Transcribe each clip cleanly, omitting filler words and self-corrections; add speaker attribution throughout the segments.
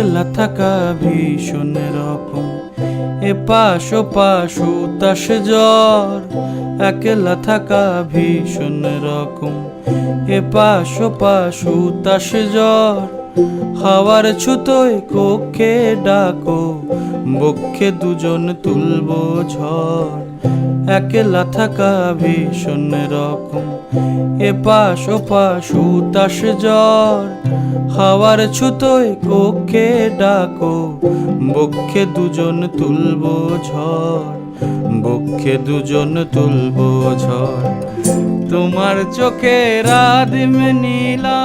Speaker 1: একলা থাকা ভীষণ রকম, এপাশ ওপাশ উতাস জ্বর। একলা থাকা ভীষণ রকম, এপাশ ওপাশ উতাস জ্বর। হাওয়ার ছুতোয় কক্ষে ডাকো, বক্ষে দুজন তুলবো ঝড়। একলা থাকা ভীষণ রকম, এপাশ ওপাশ উতাস জ্বর। হাওয়ার ছুতোয় কক্ষে ডাকো, বক্ষে দুজন তুলবো ঝড়। বক্ষে দুজন তুলবো ঝড়। তোমার চোখে রাদিম নীলা,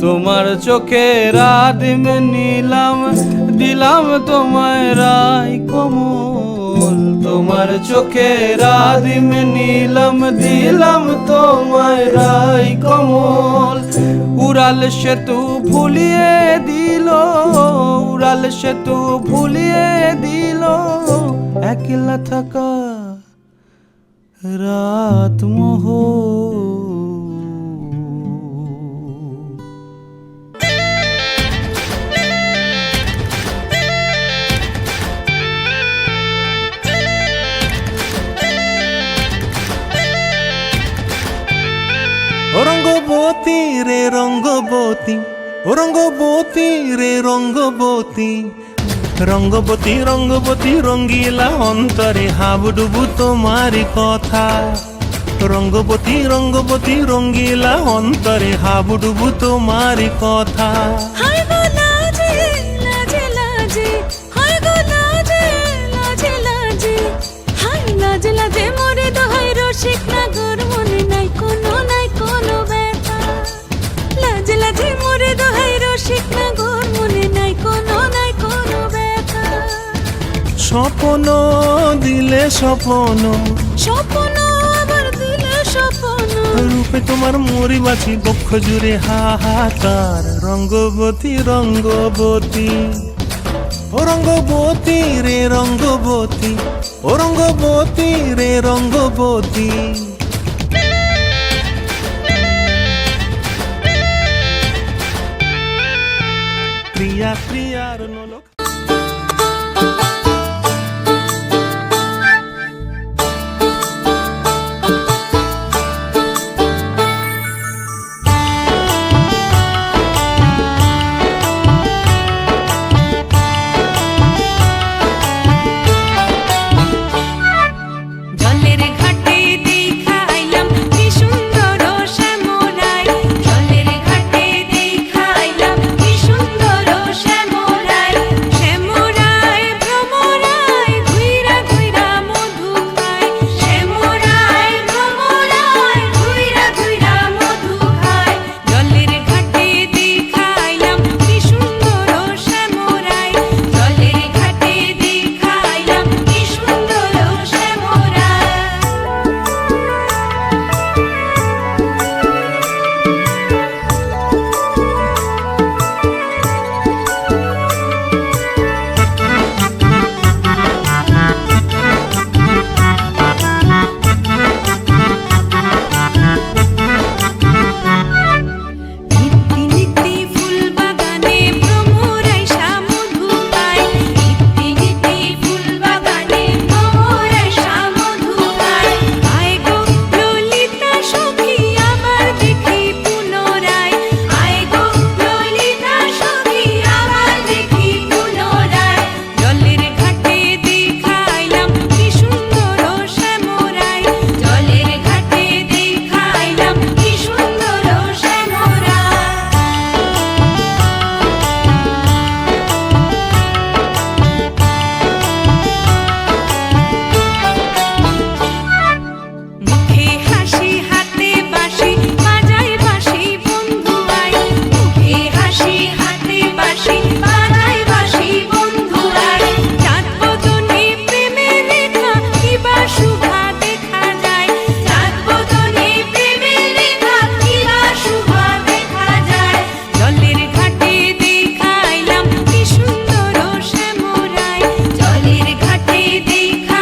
Speaker 1: তোমার চোখে রাদিম নীলাম, দিলাম তোমায় রায় কমল। তোমার চোখে রাদিম নীলাম, দিলাম তোমায় রায় কমল। উড়াল সেতু ভুলিয়ে দিল, উড়াল সেতু ভুলিয়ে দিল একলা থাকা রাত মোহ।
Speaker 2: রঙ্গবতী রে রঙ্গবতী, ও রঙ্গবতী রে রঙ্গবতী। রঙ্গবতী রঙ্গবতী রঙ্গিলা অন্তরে হাবুডুবু তোমারি কথা। রঙ্গবতী রঙ্গবতী রঙ্গিলা অন্তরে হাবুডুবু তোমারি কথা। স্বপ্ন দিলে স্বপ্ন,
Speaker 3: স্বপ্ন আবার দিলে স্বপ্ন।
Speaker 2: রূপে তোমার মরি বাছি বক্ষ জুড়ে হাহাকার। রঙ্গবতী রঙ্গবতী, ও রঙ্গবতী রে রঙ্গবতী, ও রঙ্গবতী রে রঙ্গবতী। প্রিয়া প্রিয়ার নলক
Speaker 3: দেখা